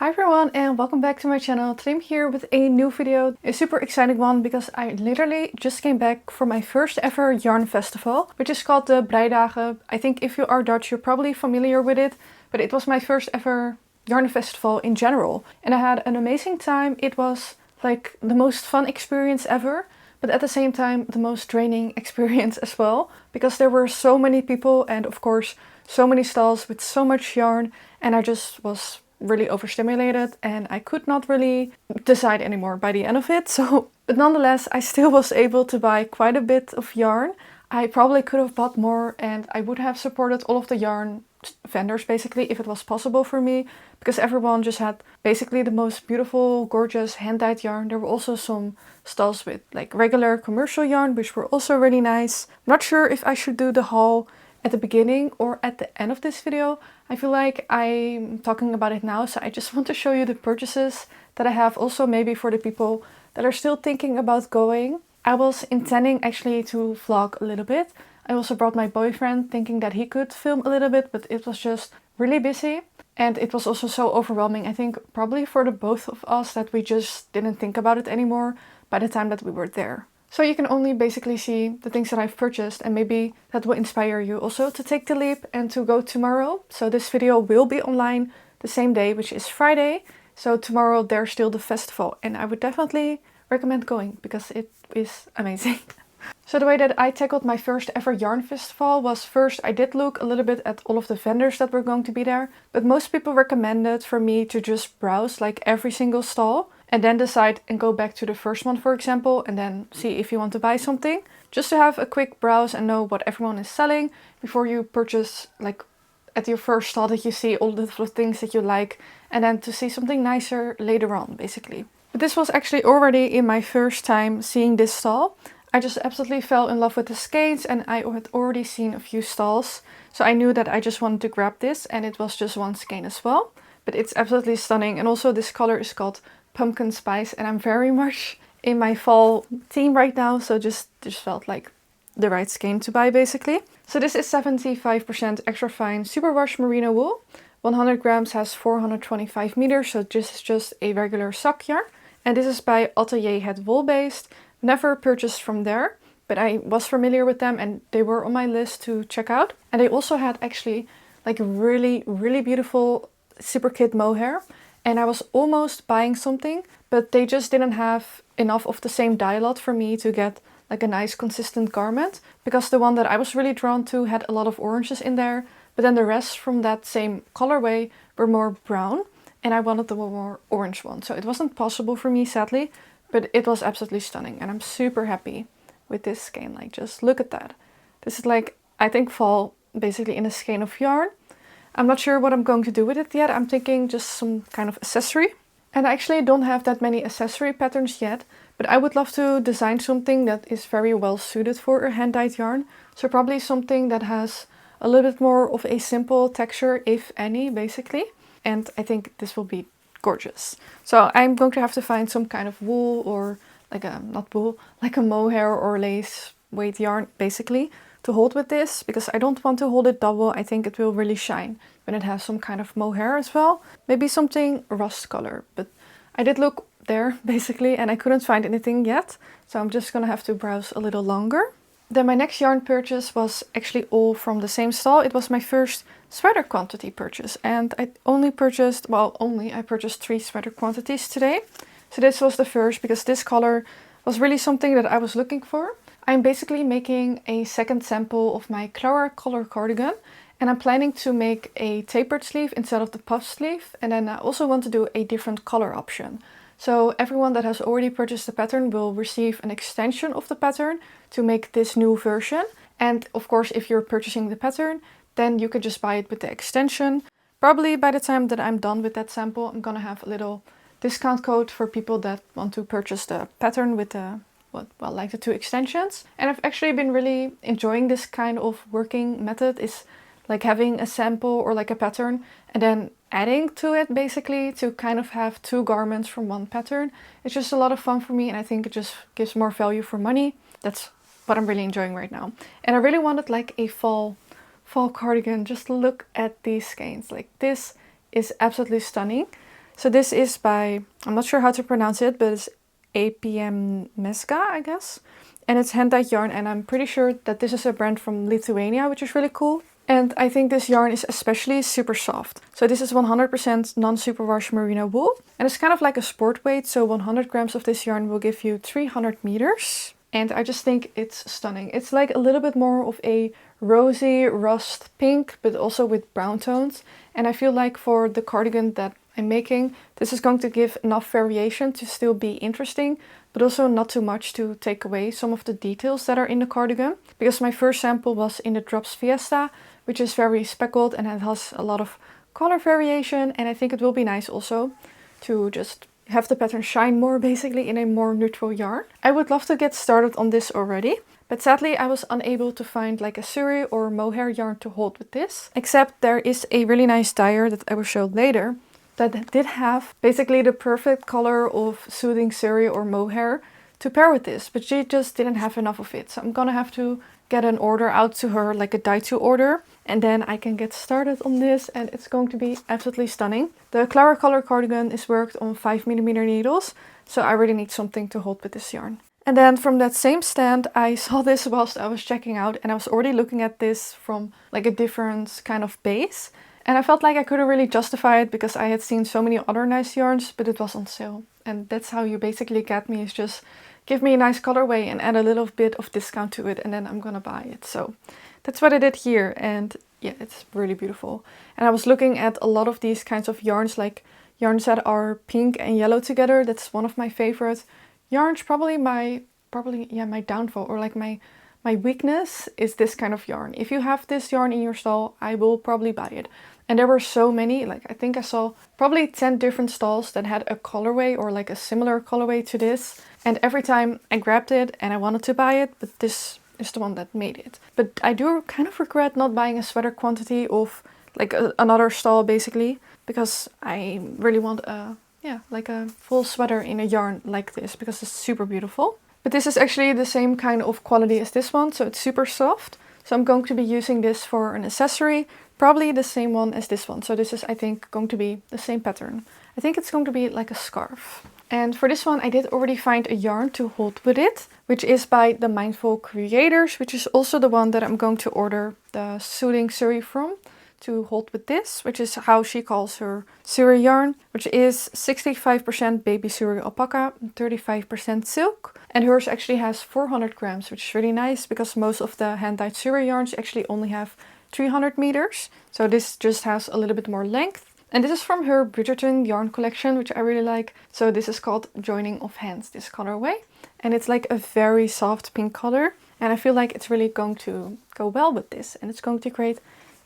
Hi everyone and welcome back to my channel. Today I'm here with a new video, a super exciting one because I literally just came back from my first ever yarn festival, which is called the Breidagen. I think if you are Dutch you're probably familiar with it, but it was my first ever yarn festival in general and I had an amazing time. It was like the most fun experience ever, but at the same time the most draining experience as well, because there were so many people and of course so many stalls with so much yarn, and I just was really overstimulated and I could not really decide anymore by the end of it. But nonetheless, I still was able to buy quite a bit of yarn. I probably could have bought more and I would have supported all of the yarn vendors basically if it was possible for me, because everyone just had basically the most beautiful, gorgeous hand-dyed yarn. There were also some stalls with like regular commercial yarn, which were also really nice. I'm not sure if I should do the haul at the beginning or at the end of this video. I feel like I'm talking about it now, so I just want to show you the purchases that I have, also maybe for the people that are still thinking about going. I was intending actually to vlog a little bit. I also brought my boyfriend thinking that he could film a little bit, but it was just really busy and it was also so overwhelming. I think probably for the both of us that we just didn't think about it anymore by the time that we were there. So you can only basically see the things that I've purchased, and maybe that will inspire you also to take the leap and to go tomorrow. So this video will be online the same day, which is Friday. So tomorrow there's still the festival and I would definitely recommend going because it is amazing. So the way that I tackled my first ever yarn festival was, first I did look a little bit at all of the vendors that were going to be there, but most people recommended for me to just browse like every single stall and then decide and go back to the first one, for example, and then see if you want to buy something. Just to have a quick browse and know what everyone is selling before you purchase, like at your first stall that you see all the things that you like, and then to see something nicer later on basically. But this was actually already in my first time seeing this stall. I just absolutely fell in love with the skeins and I had already seen a few stalls. So I knew that I just wanted to grab this, and it was just one skein as well. But it's absolutely stunning, and also this color is called Pumpkin Spice and I'm very much in my fall theme right now, so just felt like the right skein to buy basically. So this is 75% extra fine superwash merino wool. 100 grams has 425 meters, so this is just a regular sock yarn. And this is by Atelier at Wolbeest. Never purchased from there, but I was familiar with them and they were on my list to check out. And they also had actually like really beautiful super kid mohair, and I was almost buying something, but they just didn't have enough of the same dye lot for me to get like a nice consistent garment, because the one that I was really drawn to had a lot of oranges in there, but then the rest from that same colorway were more brown and I wanted the more orange one. So it wasn't possible for me, sadly. But it was absolutely stunning and I'm super happy with this skein. Like, just look at that. This is like, I think, fall basically in a skein of yarn. I'm not sure what I'm going to do with it yet. I'm thinking just some kind of accessory. And I actually don't have that many accessory patterns yet, but I would love to design something that is very well suited for a hand-dyed yarn. So probably something that has a little bit more of a simple texture, if any, basically. And I think this will be gorgeous. So I'm going to have to find some kind of wool, or like a, not wool, like a mohair or lace weight yarn basically to hold with this, because I don't want to hold it double. I think it will really shine when it has some kind of mohair as well. Maybe something rust color, but I did look there basically and I couldn't find anything yet. So I'm just gonna have to browse a little longer. Then my next yarn purchase was actually all from the same stall. It was my first sweater quantity purchase, and I only purchased, well, I purchased 3 sweater quantities today. So this was the first, because this color was really something that I was looking for. I'm basically making a second sample of my Clara color cardigan, and I'm planning to make a tapered sleeve instead of the puff sleeve, and then I also want to do a different color option. So everyone that has already purchased the pattern will receive an extension of the pattern to make this new version. And of course, if you're purchasing the pattern, then you can just buy it with the extension. Probably by the time that I'm done with that sample, I'm gonna have a little discount code for people that want to purchase the pattern with the, like the 2 extensions. And I've actually been really enjoying this kind of working method, is like having a sample or like a pattern and then adding to it basically to kind of have 2 garments from one pattern. It's just a lot of fun for me and I think it just gives more value for money. That's what I'm really enjoying right now. And I really wanted like a fall cardigan. Just look at these skeins. Like, this is absolutely stunning. So this is by, I'm not sure how to pronounce it, but it's APMEZGA, I guess. And it's hand-dyed yarn, and I'm pretty sure that this is a brand from Lithuania, which is really cool. And I think this yarn is especially super soft. So this is 100% non-superwash merino wool. And it's kind of like a sport weight, so 100 grams of this yarn will give you 300 meters. And I just think it's stunning. It's like a little bit more of a rosy rust pink, but also with brown tones. And I feel like for the cardigan that I'm making, this is going to give enough variation to still be interesting, but also not too much to take away some of the details that are in the cardigan. Because my first sample was in the Drops Fiesta, which is very speckled and it has a lot of color variation. And I think it will be nice also to just have the pattern shine more, basically in a more neutral yarn. I would love to get started on this already, but sadly I was unable to find like a suri or mohair yarn to hold with this. Except there is a really nice dyer that I will show later that did have basically the perfect color of soothing suri or mohair to pair with this, but she just didn't have enough of it. So I'm gonna have to get an order out to her, like a dye-to order, and then I can get started on this, and it's going to be absolutely stunning. The Clara Color cardigan is worked on 5mm needles, so I really need something to hold with this yarn. And then from that same stand, I saw this whilst I was checking out, and I was already looking at this from like a different kind of base. And I felt like I couldn't really justify it because I had seen so many other nice yarns, but it was on sale. And that's how you basically get me, is just give me a nice colorway and add a little bit of discount to it, and then I'm gonna buy it. So that's what I did here, and yeah, it's really beautiful. And I was looking at a lot of these kinds of yarns, like yarns that are pink and yellow together. That's one of my favorite yarns. Probably my downfall, or like my weakness is this kind of yarn. If you have this yarn in your stall, I will probably buy it. And there were so many, like I think I saw probably 10 different stalls that had a colorway or like a similar colorway to this. And every time I grabbed it and I wanted to buy it, but this is the one that made it. But I do kind of regret not buying a sweater quantity of like another stall basically, because I really want like a full sweater in a yarn like this, because it's super beautiful. But this is actually the same kind of quality as this one, so it's super soft. So I'm going to be using this for an accessory, probably the same one as this one. So this is, I think, going to be the same pattern. I think it's going to be like a scarf. And for this one, I did already find a yarn to hold with it, which is by the Mindful Creators, which is also the one that I'm going to order the Soothing Suri from, to hold with this, which is how she calls her suri yarn, which is 65% baby suri alpaca and 35% silk. And hers actually has 400 grams, which is really nice because most of the hand-dyed suri yarns actually only have 300 meters. So this just has a little bit more length. And this is from her Bridgerton yarn collection, which I really like. So this is called Joining of Hands, this colorway. And it's like a very soft pink color. And I feel like it's really going to go well with this. And it's going to create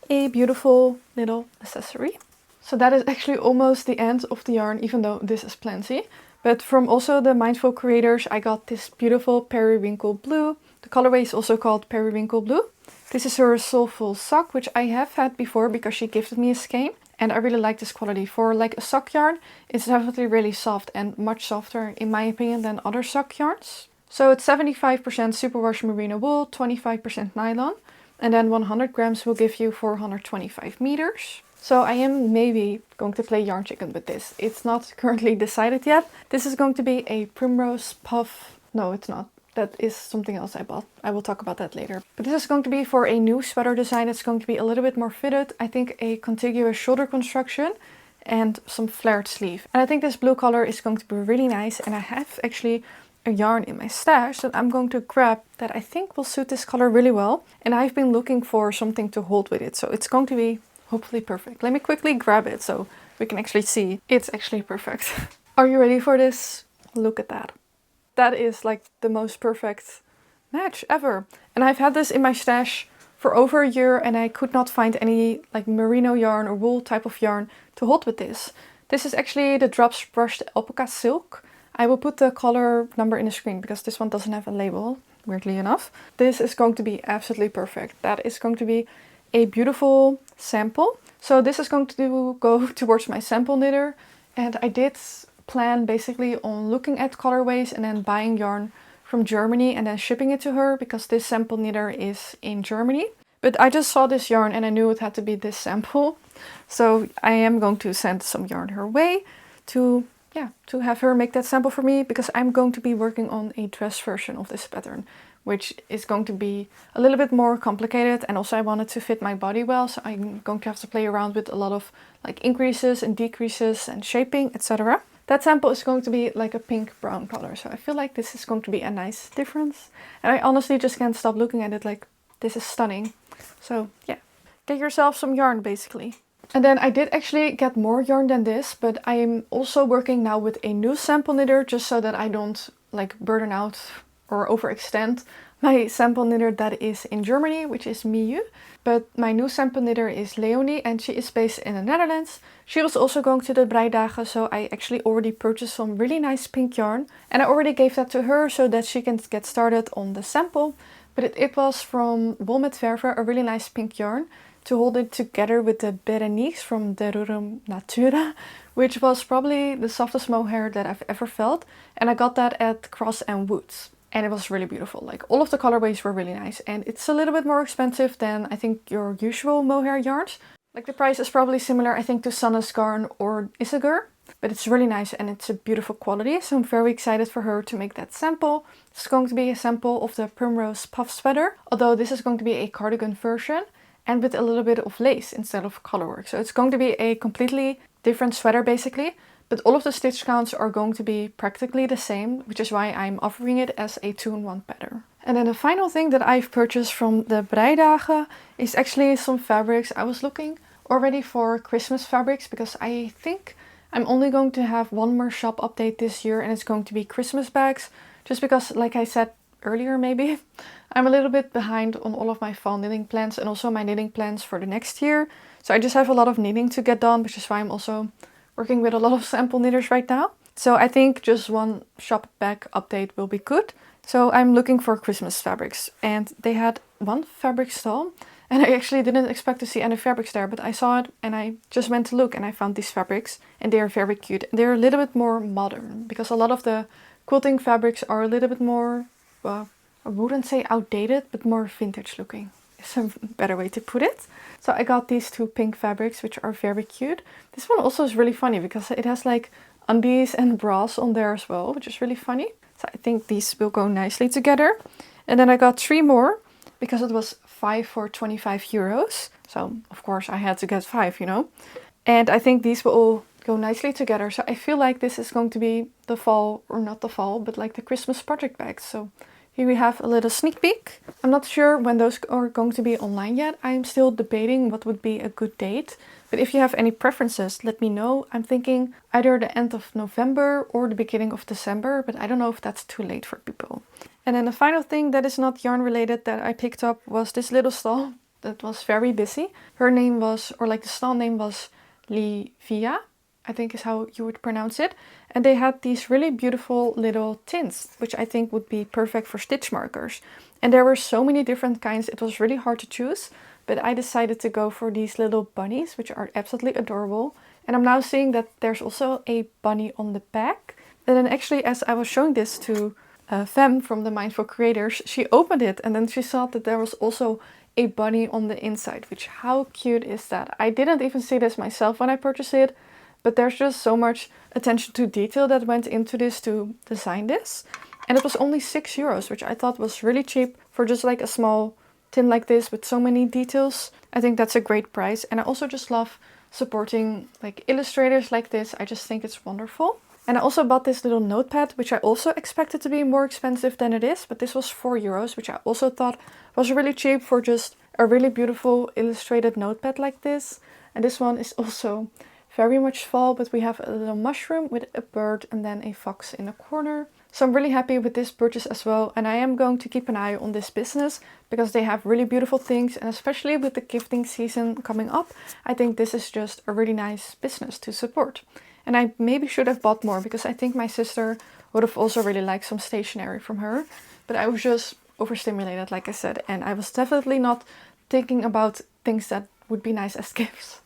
a beautiful little accessory. So that is actually almost the end of the yarn, even though this is plenty. But from also the Mindful Creators, I got this beautiful periwinkle blue. The colorway is also called periwinkle blue. This is her soulful sock, which I have had before because she gifted me a skein. And I really like this quality. For like a sock yarn, it's definitely really soft and much softer in my opinion than other sock yarns. So it's 75% superwash merino wool, 25% nylon. And then 100 grams will give you 425 meters. So I am maybe going to play yarn chicken with this. It's not currently decided yet. This is going to be a Primrose puff. No, it's not. That is something else I bought. I will talk about that later. But this is going to be for a new sweater design. It's going to be a little bit more fitted. I think a contiguous shoulder construction and some flared sleeve. And I think this blue color is going to be really nice. And I have actually a yarn in my stash that I'm going to grab that I think will suit this color really well. And I've been looking for something to hold with it. So it's going to be hopefully perfect. Let me quickly grab it so we can actually see. It's actually perfect. Are you ready for this? Look at that. That is like the most perfect match ever. And I've had this in my stash for over a year and I could not find any like merino yarn or wool type of yarn to hold with this. This is actually the Drops Brushed Alpaca Silk. I will put the color number in the screen because this one doesn't have a label, weirdly enough. This is going to be absolutely perfect. That is going to be a beautiful sample. So this is going to go towards my sample knitter. And I did plan basically on looking at colorways and then buying yarn from Germany and then shipping it to her because this sample knitter is in Germany. But I just saw this yarn and I knew it had to be this sample. So I am going to send some yarn her way to have her make that sample for me, because I'm going to be working on a dress version of this pattern, which is going to be a little bit more complicated, and also I want it to fit my body well, so I'm going to have to play around with a lot of like increases and decreases and shaping, etc. That sample is going to be like a pink brown color, so I feel like this is going to be a nice difference. And I honestly just can't stop looking at it, like this is stunning. So yeah, get yourself some yarn basically. And then I did actually get more yarn than this, but I am also working now with a new sample knitter, just so that I don't like burden out or overextend my sample knitter that is in Germany, which is Miu. But my new sample knitter is Leonie, and she is based in the Netherlands. She was also going to the Breidagen, so I actually already purchased some really nice pink yarn. And I already gave that to her so that she can get started on the sample. But it was from Verve, a really nice pink yarn, to hold it together with the Berenice from De Rurum Natura, which was probably the softest mohair that I've ever felt. And I got that at Cross and Woods. And it was really beautiful. Like all of the colorways were really nice. And it's a little bit more expensive than I think your usual mohair yarns. Like the price is probably similar, I think, to Sanne's Garn or Isager. But it's really nice and it's a beautiful quality. So I'm very excited for her to make that sample. It's going to be a sample of the Primrose puff sweater. Although this is going to be a cardigan version, and with a little bit of lace instead of colorwork. So it's going to be a completely different sweater basically, but all of the stitch counts are going to be practically the same, which is why I'm offering it as a 2-in-1 pattern. And then the final thing that I've purchased from the Breidagen is actually some fabrics. I was looking already for Christmas fabrics, because I think I'm only going to have one more shop update this year, and it's going to be Christmas bags, just because, like I said earlier maybe, I'm a little bit behind on all of my fall knitting plans and also my knitting plans for the next year. So I just have a lot of knitting to get done, which is why I'm also working with a lot of sample knitters right now. So I think just one shop bag update will be good. So I'm looking for Christmas fabrics, and they had one fabric stall, and I actually didn't expect to see any fabrics there, but I saw it and I just went to look and I found these fabrics, and they are very cute. They're a little bit more modern, because a lot of the quilting fabrics are a little bit more, well, I wouldn't say outdated, but more vintage looking is a better way to put it. So I got these two pink fabrics, which are very cute. This one also is really funny because it has like undies and bras on there as well, which is really funny. So I think these will go nicely together. And then I got 3 more because it was 5 for 25 euros. So of course I had to get 5, you know. And I think these will all go nicely together. So I feel like this is going to be the fall, or not the fall, but like the Christmas project bags. So here we have a little sneak peek. I'm not sure when those are going to be online yet. I'm still debating what would be a good date. But if you have any preferences, let me know. I'm thinking either the end of November or the beginning of December, but I don't know if that's too late for people. And then the final thing that is not yarn related that I picked up was this little stall that was very busy. Her name was, or like the stall name was Lievia, I think is how you would pronounce it. And they had these really beautiful little tints, which I think would be perfect for stitch markers. And there were so many different kinds, it was really hard to choose. But I decided to go for these little bunnies, which are absolutely adorable. And I'm now seeing that there's also a bunny on the back. And then actually, as I was showing this to Fem from the Mindful Creators, she opened it and then she saw that there was also a bunny on the inside, which how cute is that? I didn't even see this myself when I purchased it, but there's just so much attention to detail that went into this to design this. And it was only 6 euros, which I thought was really cheap for just like a small tin like this with so many details. I think that's a great price. And I also just love supporting like illustrators like this. I just think it's wonderful. And I also bought this little notepad, which I also expected to be more expensive than it is, but this was 4 euros, which I also thought was really cheap for just a really beautiful illustrated notepad like this. And this one is also very much fall, but we have a little mushroom with a bird and then a fox in the corner. So I'm really happy with this purchase as well, and I am going to keep an eye on this business because they have really beautiful things, and especially with the gifting season coming up, I think this is just a really nice business to support. And I maybe should have bought more because I think my sister would have also really liked some stationery from her, but I was just overstimulated, like I said, and I was definitely not thinking about things that would be nice as gifts.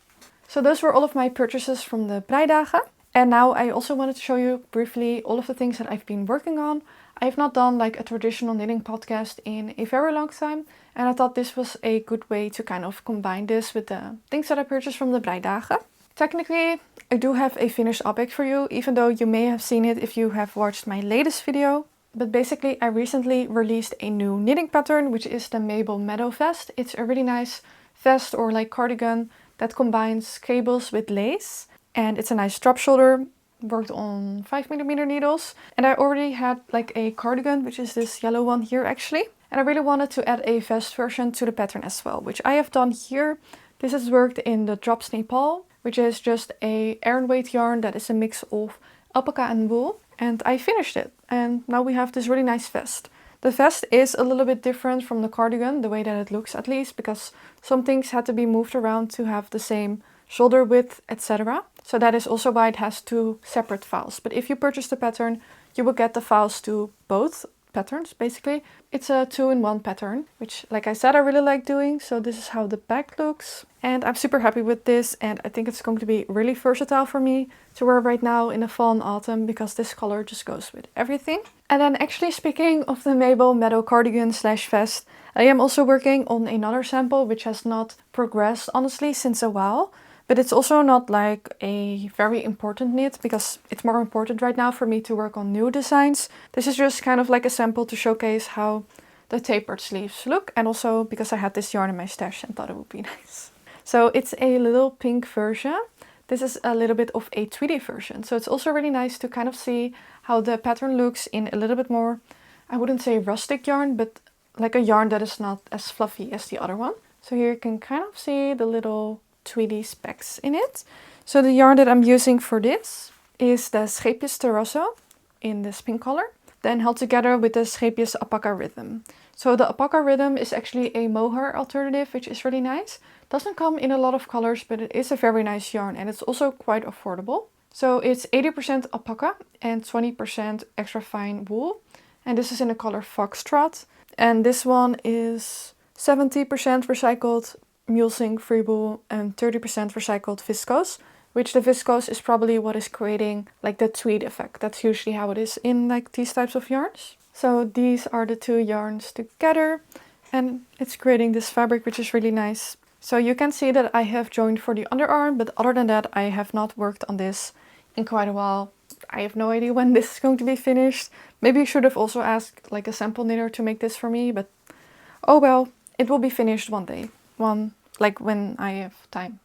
So those were all of my purchases from the Breidagen. And now I also wanted to show you briefly all of the things that I've been working on. I have not done like a traditional knitting podcast in a very long time. And I thought this was a good way to kind of combine this with the things that I purchased from the Breidagen. Technically, I do have a finished object for you, even though you may have seen it if you have watched my latest video. But basically, I recently released a new knitting pattern, which is the Maple Meadow Vest. It's a really nice vest or like cardigan that combines cables with lace. And it's a nice drop shoulder, worked on 5mm needles. And I already had like a cardigan, which is this yellow one here actually. And I really wanted to add a vest version to the pattern as well, which I have done here. This is worked in the Drops Nepal, which is just a Aran weight yarn that is a mix of alpaca and wool. And I finished it. And now we have this really nice vest. The vest is a little bit different from the cardigan, the way that it looks at least, because some things had to be moved around to have the same shoulder width, etc. So that is also why it has two separate files. But if you purchase the pattern, you will get the files to both patterns basically. It's a 2-in-1 pattern, which like I said I really like doing. So this is how the back looks. And I'm super happy with this, and I think it's going to be really versatile for me to wear right now in the fall and autumn, because this color just goes with everything. And then actually speaking of the Maple Meadow cardigan slash vest, I am also working on another sample which has not progressed honestly since a while. But it's also not like a very important knit, because it's more important right now for me to work on new designs. This is just kind of like a sample to showcase how the tapered sleeves look, and also because I had this yarn in my stash and thought it would be nice. So it's a little pink version. This is a little bit of a tweedy version. So it's also really nice to kind of see how the pattern looks in a little bit more, I wouldn't say rustic yarn, but like a yarn that is not as fluffy as the other one. So here you can kind of see the little tweedy specks in it. So the yarn that I'm using for this is the Scheepjes Terrasso in this pink color, then held together with the Scheepjes Alpaca Rhythm. So the Alpaca Rhythm is actually a mohair alternative, which is really nice. Doesn't come in a lot of colors, but it is a very nice yarn, and it's also quite affordable. So it's 80% alpaca and 20% extra fine wool, and this is in the color Foxtrot. And this one is 70% recycled mulesing free wool and 30% recycled viscose, which the viscose is probably what is creating like the tweed effect. That's usually how it is in like these types of yarns. So these are the two yarns together, and it's creating this fabric, which is really nice. So you can see that I have joined for the underarm, but other than that I have not worked on this in quite a while. I have no idea when this is going to be finished. Maybe I should have also asked like a sample knitter to make this for me, but oh well, it will be finished one day. Like when I have time.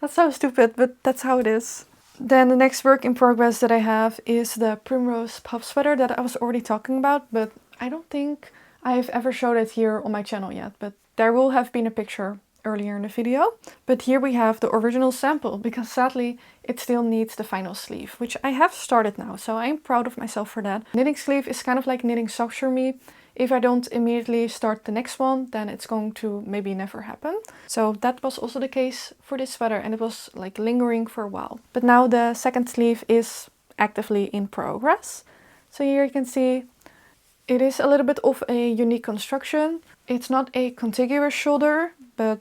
That's so stupid, but that's how it is. Then the next work in progress that I have is the Primrose puff sweater that I was already talking about, but I don't think I have ever showed it here on my channel yet, but there will have been a picture earlier in the video. But here we have the original sample, because sadly it still needs the final sleeve, which I have started now, so I'm proud of myself for that. Knitting sleeve is kind of like knitting socks for me. If I don't immediately start the next one, then it's going to maybe never happen. So that was also the case for this sweater, and it was like lingering for a while. But now the second sleeve is actively in progress. So here you can see it is a little bit of a unique construction. It's not a contiguous shoulder, but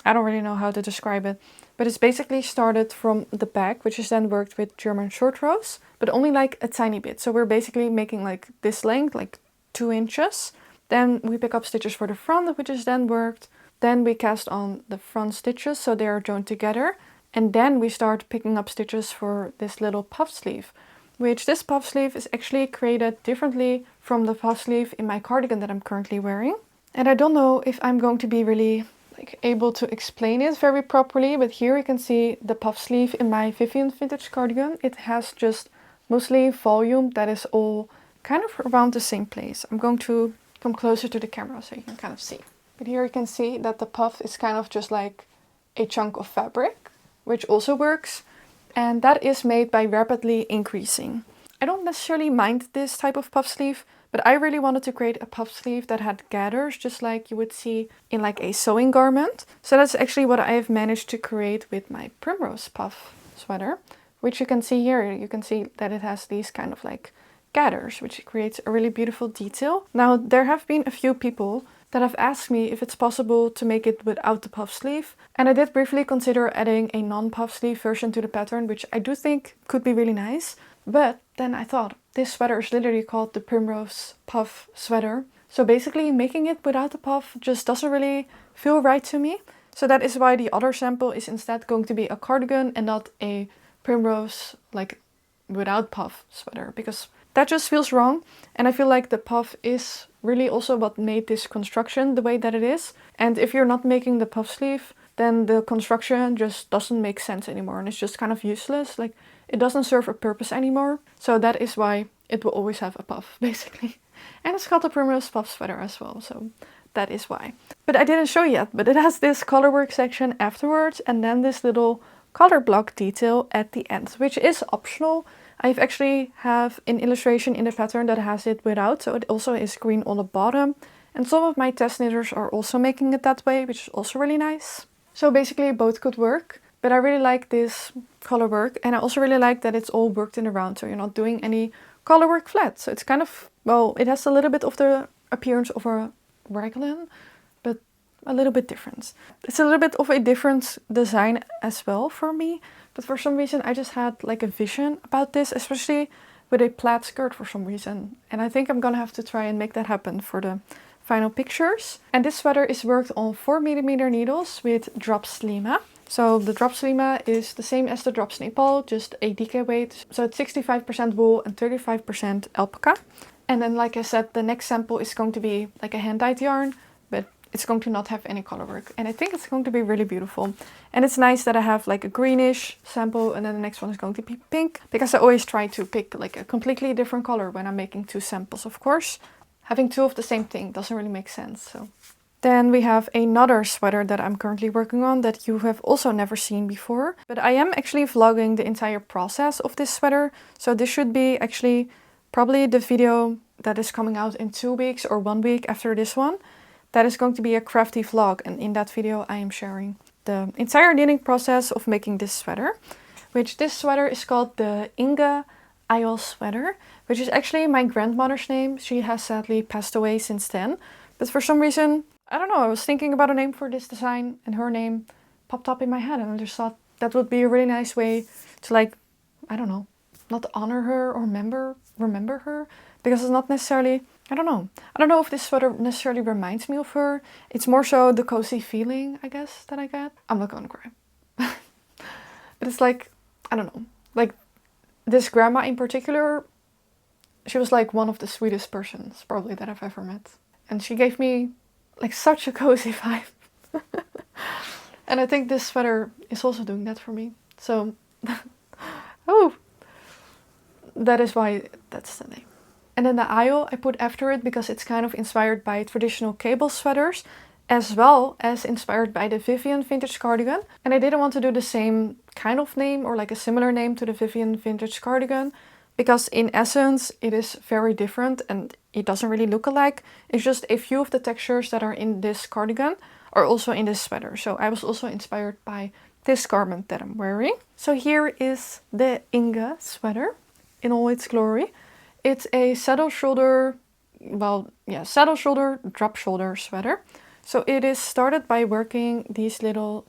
I don't really know how to describe it. But it's basically started from the back, which is then worked with German short rows, but only like a tiny bit. So we're basically making like this length, like 2 inches. Then we pick up stitches for the front, which is then worked. Then we cast on the front stitches so they are joined together. And then we start picking up stitches for this little puff sleeve, which this puff sleeve is actually created differently from the puff sleeve in my cardigan that I'm currently wearing. And I don't know if I'm going to be really like able to explain it very properly, but here you can see the puff sleeve in my Vivian vintage cardigan. It has just mostly volume that is all kind of around the same place. I'm going to come closer to the camera so you can kind of see. But here you can see that the puff is kind of just like a chunk of fabric, which also works. And that is made by rapidly increasing. I don't necessarily mind this type of puff sleeve, but I really wanted to create a puff sleeve that had gathers, just like you would see in like a sewing garment. So that's actually what I have managed to create with my Primrose puff sweater, which you can see here. You can see that it has these kind of like gathers, which creates a really beautiful detail. Now, there have been a few people that have asked me if it's possible to make it without the puff sleeve, and I did briefly consider adding a non-puff sleeve version to the pattern, which I do think could be really nice. But then I thought, this sweater is literally called the Primrose puff sweater, so basically making it without the puff just doesn't really feel right to me. So that is why the other sample is instead going to be a cardigan and not a Primrose like without puff sweater, because that just feels wrong. And I feel like the puff is really also what made this construction the way that it is. And if you're not making the puff sleeve, then the construction just doesn't make sense anymore and it's just kind of useless. Like, it doesn't serve a purpose anymore. So that is why it will always have a puff, basically. And it's called a Primrose puff sweater as well, so that is why. But I didn't show yet, but it has this colorwork section afterwards and then this little color block detail at the end, which is optional. I've actually have an illustration in the pattern that has it without, so it also is green on the bottom. And some of my test knitters are also making it that way, which is also really nice. So basically both could work, but I really like this color work. And I also really like that it's all worked in a round, so you're not doing any color work flat. So it's kind of, well, it has a little bit of the appearance of a raglan, but a little bit different. It's a little bit of a different design as well for me, but for some reason I just had like a vision about this, especially with a plaid skirt for some reason. And I think I'm gonna have to try and make that happen for the final pictures. And this sweater is worked on 4mm needles with drops lima. So the drops lima is the same as the drops Nepal, just a DK weight. So it's 65% wool and 35% alpaca. And then, like I said, the next sample is going to be like a hand-dyed yarn, but it's going to not have any color work. And I think it's going to be really beautiful. And it's nice that I have like a greenish sample and then the next one is going to be pink, because I always try to pick like a completely different color when I'm making two samples, of course. Having two of the same thing doesn't really make sense. So then we have another sweater that I'm currently working on that you have also never seen before. But I am actually vlogging the entire process of this sweater. So this should be actually probably the video that is coming out in 2 weeks or 1 week after this one. That is going to be a crafty vlog, and in that video I am sharing the entire knitting process of making this sweater. Which this sweater is called the Ingga Isle sweater, which is actually my grandmother's name. She has sadly passed away since then. But for some reason, I don't know, I was thinking about a name for this design and her name popped up in my head, and I just thought that would be a really nice way to, like, I don't know, not honor her or remember her, because it's not necessarily, I don't know if this sweater necessarily reminds me of her. It's more so the cozy feeling, I guess, that I get. I'm not gonna cry. But it's like, I don't know, like this grandma in particular, she was like one of the sweetest persons probably that I've ever met. And she gave me like such a cozy vibe. And I think this sweater is also doing that for me. So, oh, that is why that's the name. And then the Isle I put after it because it's kind of inspired by traditional cable sweaters, as well as inspired by the Vivian vintage cardigan. And I didn't want to do the same kind of name or like a similar name to the Vivian vintage cardigan, because in essence it is very different and it doesn't really look alike. It's just a few of the textures that are in this cardigan are also in this sweater. So I was also inspired by this garment that I'm wearing. So here is the Ingga sweater in all its glory. It's a saddle shoulder, saddle shoulder, drop shoulder sweater. So it is started by working these little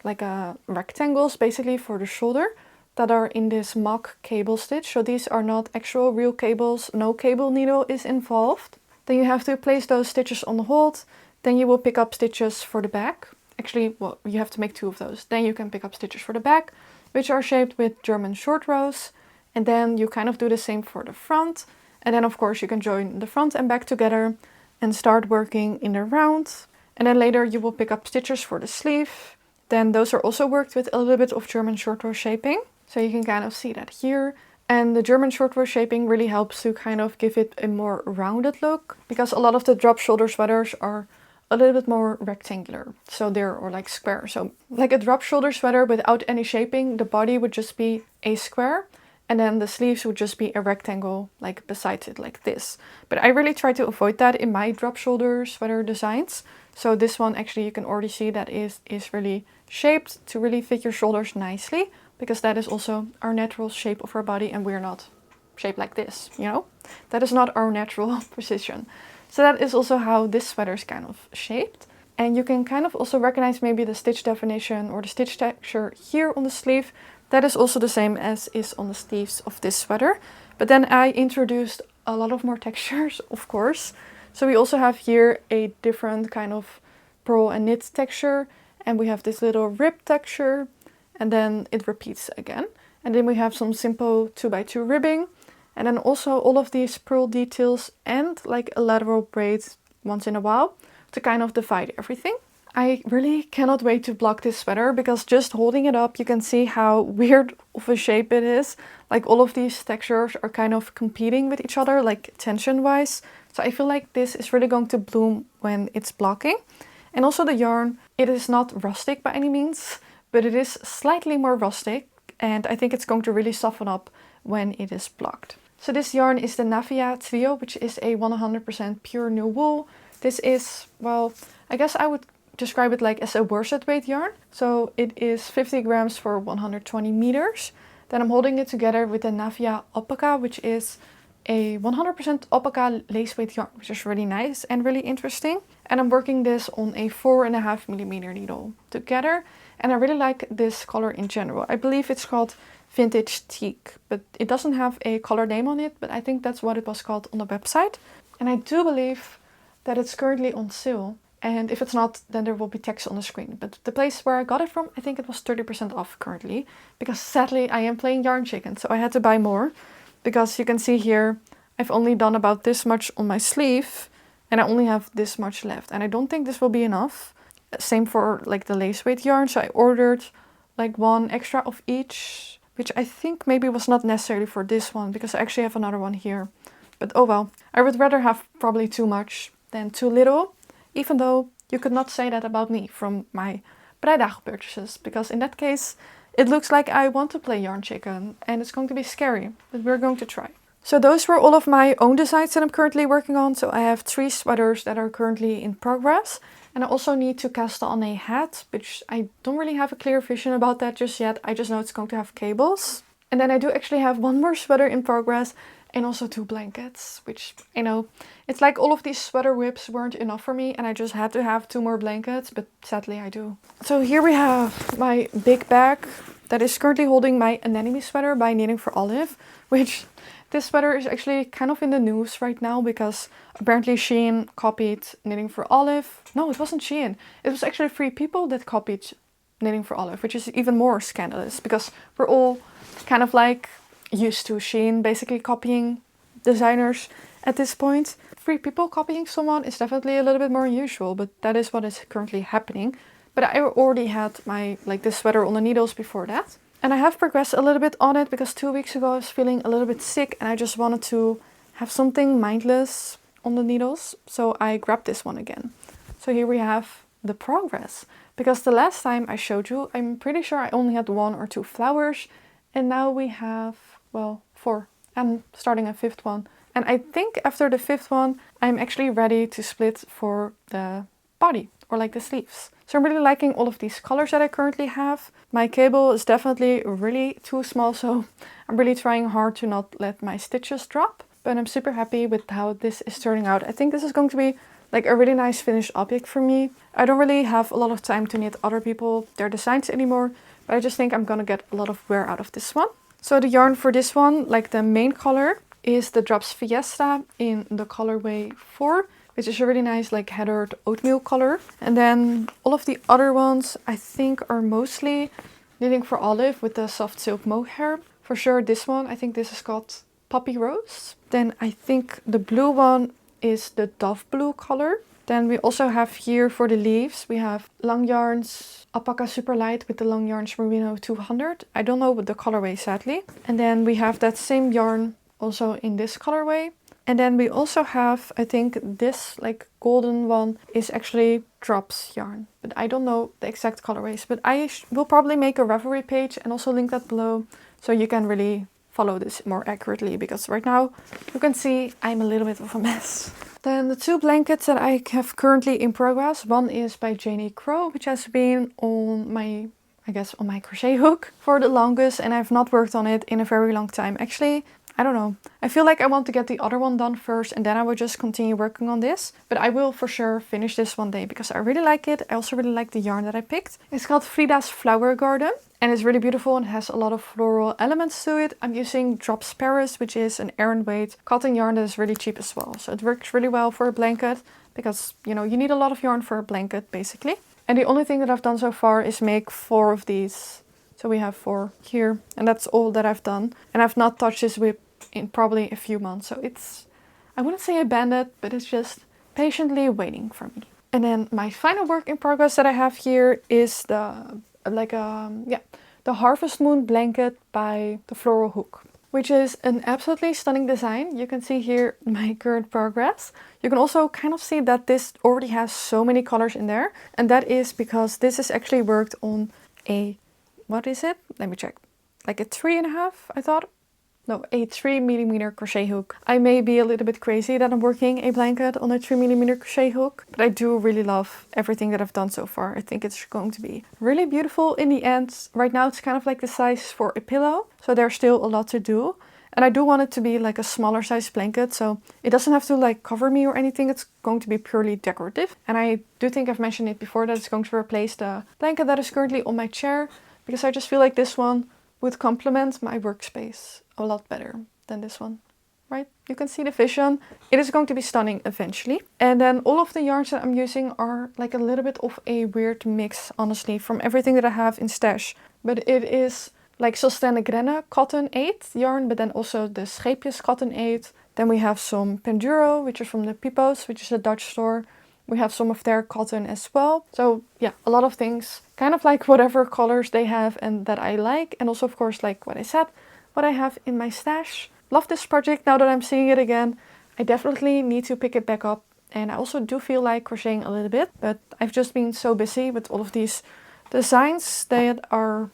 like rectangles basically for the shoulder that are in this mock cable stitch. So these are not actual real cables, no cable needle is involved. Then you have to place those stitches on the hold. Then you will pick up stitches for the back. Actually, well, you have to make 2 of those. Then you can pick up stitches for the back, which are shaped with German short rows. And then you kind of do the same for the front. And then of course you can join the front and back together and start working in the round. And then later you will pick up stitches for the sleeve. Then those are also worked with a little bit of German short row shaping. So you can kind of see that here. And the German short row shaping really helps to kind of give it a more rounded look, because a lot of the drop shoulder sweaters are a little bit more rectangular. So or like square. So like a drop shoulder sweater without any shaping, the body would just be a square. And then the sleeves would just be a rectangle like beside it, like this. But I really try to avoid that in my drop shoulder sweater designs. So this one actually you can already see that is really shaped to really fit your shoulders nicely, because that is also our natural shape of our body and we're not shaped like this, you know? That is not our natural position. So that is also how this sweater is kind of shaped. And you can kind of also recognize maybe the stitch definition or the stitch texture here on the sleeve. That is also the same as is on the sleeves of this sweater. But then I introduced a lot of more textures, of course. So we also have here a different kind of pearl and knit texture. and we have this little rib texture, and then it repeats again. And then we have some simple 2x2 ribbing, and then also all of these pearl details and like a lateral braid once in a while to kind of divide everything. I really cannot wait to block this sweater, because just holding it up you can see how weird of a shape it is. Like all of these textures are kind of competing with each other, like tension wise. So I feel like this is really going to bloom when it's blocking. And also the yarn, it is not rustic by any means, but it is slightly more rustic, and I think it's going to really soften up when it is blocked. So this yarn is the Lievia Trio, which is a 100% pure new wool. This is, well, I guess I would describe it like as a worsted weight yarn. So it is 50 grams for 120 meters. Then I'm holding it together with the Lievia Alpaca, which is a 100% alpaca lace weight yarn, which is really nice and really interesting. And I'm working this on a 4.5mm needle together. And I really like this color in general. I believe it's called Vintage Teak, but it doesn't have a color name on it, but I think that's what it was called on the website. And I do believe that it's currently on sale. And if it's not, then there will be text on the screen. But the place where I got it from, I think it was 30% off currently. Because sadly, I am playing Yarn Chicken, so I had to buy more. Because you can see here, I've only done about this much on my sleeve. And I only have this much left. And I don't think this will be enough. Same for like the lace weight yarn. So I ordered like one extra of each, which I think maybe was not necessary for this one, because I actually have another one here. But oh well, I would rather have probably too much than too little. Even though you could not say that about me from my Breidagen purchases, because in that case it looks like I want to play Yarn Chicken and it's going to be scary, but we're going to try. So those were all of my own designs that I'm currently working on. So I have 3 sweaters that are currently in progress, and I also need to cast on a hat, which I don't really have a clear vision about that just yet. I just know it's going to have cables. And then I do actually have 1 more sweater in progress, and also 2 blankets, which I know it's like all of these sweater whips weren't enough for me and I just had to have 2 more blankets, but sadly I do. So here we have my big bag that is currently holding my anemone sweater by Knitting for Olive, which this sweater is actually kind of in the news right now because apparently Shein copied Knitting for Olive. No, it wasn't Shein. It was actually 3 people that copied Knitting for Olive, which is even more scandalous because we're all kind of like used to Shein basically copying designers at this point. 3 people copying someone is definitely a little bit more unusual, but that is what is currently happening. But I already had my this sweater on the needles before that. And I have progressed a little bit on it because 2 weeks ago I was feeling a little bit sick and I just wanted to have something mindless on the needles. So I grabbed this one again. So here we have the progress. Because the last time I showed you, I'm pretty sure I only had 1 or 2 flowers. And now we have, well, 4. And starting a 5th one. And I think after the 5th one, I'm actually ready to split for the body or like the sleeves. So I'm really liking all of these colors that I currently have. My cable is definitely really too small, so I'm really trying hard to not let my stitches drop. But I'm super happy with how this is turning out. I think this is going to be like a really nice finished object for me. I don't really have a lot of time to knit other people their designs anymore, but I just think I'm gonna get a lot of wear out of this one. So the yarn for this one, like the main color, is the Drops Fiesta in the colorway 4, which is a really nice like heathered oatmeal color. And then all of the other ones I think are mostly Knitting for Olive with the soft silk mohair. For sure this one, I think this is called Poppy Rose. Then I think the blue one is the Dove Blue color. Then we also have here for the leaves, we have Long Yarns Alpaca Super Light with the Long Yarns Merino 200. I don't know the colorway sadly. And then we have that same yarn also in this colorway. And then we also have, I think this like golden one is actually Drops yarn. But I don't know the exact colorways. But I will probably make a Ravelry page and also link that below. So you can really follow this more accurately. Because right now you can see I'm a little bit of a mess. Then the 2 blankets that I have currently in progress. One is by Janie Crow, which has been on my, I guess, on my crochet hook for the longest. And I've not worked on it in a very long time. Actually, I don't know. I feel like I want to get the other one done first and then I will just continue working on this. But I will for sure finish this one day because I really like it. I also really like the yarn that I picked. It's called Frida's Flower Garden and it's really beautiful and has a lot of floral elements to it. I'm using Drops Paris, which is an Aran weight cotton yarn that is really cheap as well. So it works really well for a blanket because, you know, you need a lot of yarn for a blanket basically. And the only thing that I've done so far is make 4 of these. So we have 4 here, and that's all that I've done. And I've not touched this whip in probably a few months. So it's, I wouldn't say abandoned, but it's just patiently waiting for me. And then my final work in progress that I have here is the the Harvest Moon blanket by the Floral Hook, which is an absolutely stunning design. You can see here my current progress. You can also kind of see that this already has so many colors in there. And that is because this is actually worked on a, what is it? Let me check. Like a 3.5, I thought. No, a 3mm crochet hook. I may be a little bit crazy that I'm working a blanket on a 3mm crochet hook, but I do really love everything that I've done so far. I think it's going to be really beautiful in the end. Right now it's kind of like the size for a pillow, so there's still a lot to do. And I do want it to be like a smaller size blanket, so it doesn't have to like cover me or anything. It's going to be purely decorative. And I do think I've mentioned it before that it's going to replace the blanket that is currently on my chair, because I just feel like this one would complement my workspace a lot better than this one, right? You can see the vision. It is going to be stunning eventually. And then all of the yarns that I'm using are like a little bit of a weird mix, honestly, from everything that I have in stash. But it is like Solstenne cotton 8 yarn, but then also the Scheepjes cotton 8. Then we have some Penduro, which is from the Pipo's, which is a Dutch store. We have some of their cotton as well. So yeah, a lot of things, kind of like whatever colors they have and that I like. And also, of course, like what I said, what I have in my stash. Love this project now that I'm seeing it again. I definitely need to pick it back up. And I also do feel like crocheting a little bit, but I've just been so busy with all of these designs that are,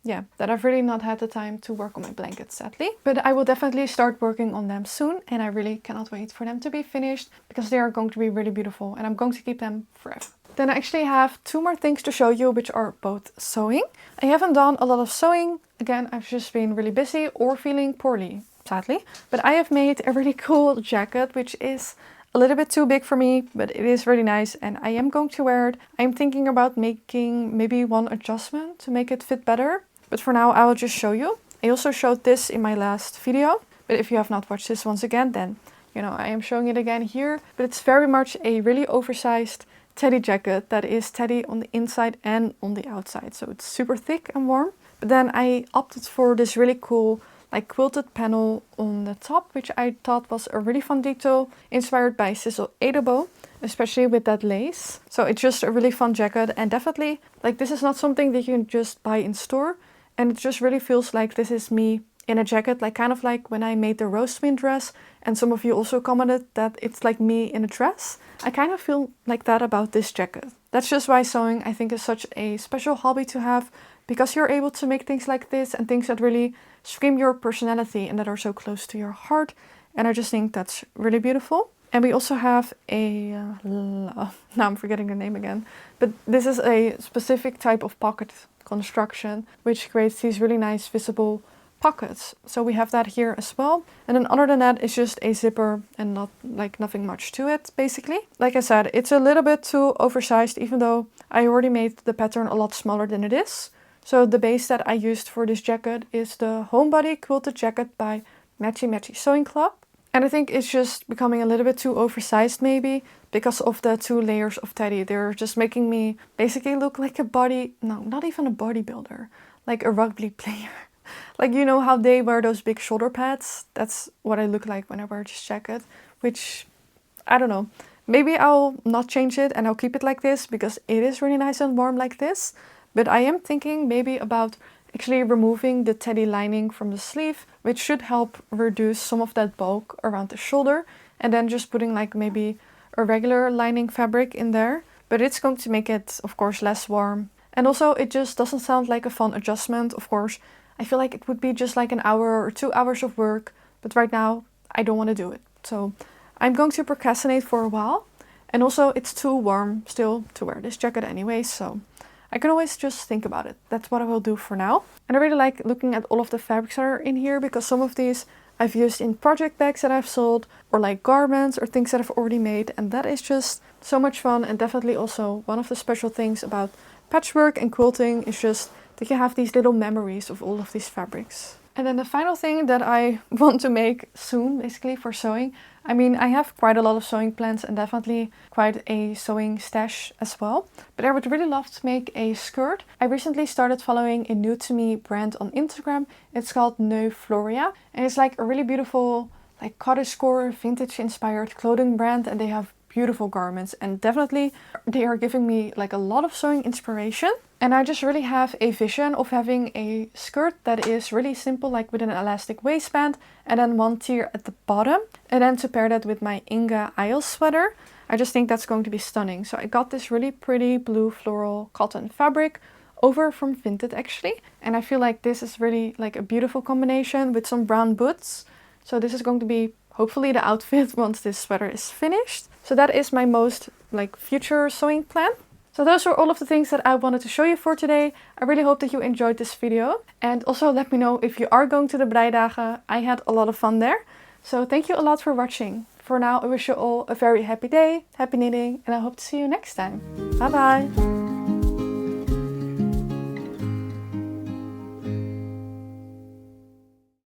yeah, that I've really not had the time to work on my blankets, sadly. But I will definitely start working on them soon, and I really cannot wait for them to be finished because they are going to be really beautiful and I'm going to keep them forever. Then I actually have 2 more things to show you, which are both sewing. I haven't done a lot of sewing. Again, I've just been really busy or feeling poorly, sadly. But I have made a really cool jacket, which is a little bit too big for me, but it is really nice and I am going to wear it. I'm thinking about making maybe one adjustment to make it fit better. But for now, I will just show you. I also showed this in my last video, but if you have not watched this once again, then, you know, I am showing it again here. But it's very much a really oversized teddy jacket that is teddy on the inside and on the outside. So it's super thick and warm. But then I opted for this really cool like quilted panel on the top, which I thought was a really fun detail, inspired by Sissel Edebo, especially with that lace. So it's just a really fun jacket, and definitely like this is not something that you can just buy in store. And it just really feels like this is me in a jacket, like kind of like when I made the Rose Twin dress, and some of you also commented that it's like me in a dress. I kind of feel like that about this jacket. That's just why sewing, I think, is such a special hobby to have, because you're able to make things like this and things that really scream your personality and that are so close to your heart. And I just think that's really beautiful. And we also have a, now I'm forgetting the name again, but this is a specific type of pocket construction, which creates these really nice visible pockets. So we have that here as well. And then other than that, it's just a zipper and not like nothing much to it, basically. Like I said, it's a little bit too oversized, even though I already made the pattern a lot smaller than it is. So the base that I used for this jacket is the Homebody Quilted Jacket by Matchy Matchy Sewing Club. And I think it's just becoming a little bit too oversized maybe because of the 2 layers of teddy. They're just making me basically look like a body, no, not even a bodybuilder, like a rugby player. Like, you know how they wear those big shoulder pads? That's what I look like when I wear this jacket, which, I don't know. Maybe I'll not change it and I'll keep it like this because it is really nice and warm like this. But I am thinking maybe about actually removing the teddy lining from the sleeve, which should help reduce some of that bulk around the shoulder, and then just putting like maybe a regular lining fabric in there. But it's going to make it, of course, less warm. And also it just doesn't sound like a fun adjustment. Of course, I feel like it would be just like an hour or 2 hours of work, but right now I don't want to do it. So I'm going to procrastinate for a while. And also it's too warm still to wear this jacket anyway, so I can always just think about it. That's what I will do for now. And I really like looking at all of the fabrics that are in here, because some of these I've used in project bags that I've sold, or like garments or things that I've already made. And that is just so much fun, and definitely also one of the special things about patchwork and quilting is just that you have these little memories of all of these fabrics. And then the final thing that I want to make soon, basically for sewing. I mean, I have quite a lot of sewing plans and definitely quite a sewing stash as well. But I would really love to make a skirt. I recently started following a new to me brand on Instagram. It's called Neu Floria. And it's like a really beautiful, like cottagecore, vintage inspired clothing brand. And they have beautiful garments, and definitely they are giving me like a lot of sewing inspiration. And I just really have a vision of having a skirt that is really simple, like with an elastic waistband and then one tier at the bottom. And then to pair that with my Ingga Isle sweater, I just think that's going to be stunning. So I got this really pretty blue floral cotton fabric over from Vinted actually. And I feel like this is really like a beautiful combination with some brown boots. So this is going to be hopefully the outfit once this sweater is finished. So that is my most like future sewing plan. So those were all of the things that I wanted to show you for today. I really hope that you enjoyed this video. And also let me know if you are going to the Breidagen. I had a lot of fun there. So thank you a lot for watching. For now, I wish you all a very happy day, happy knitting, and I hope to see you next time. Bye bye!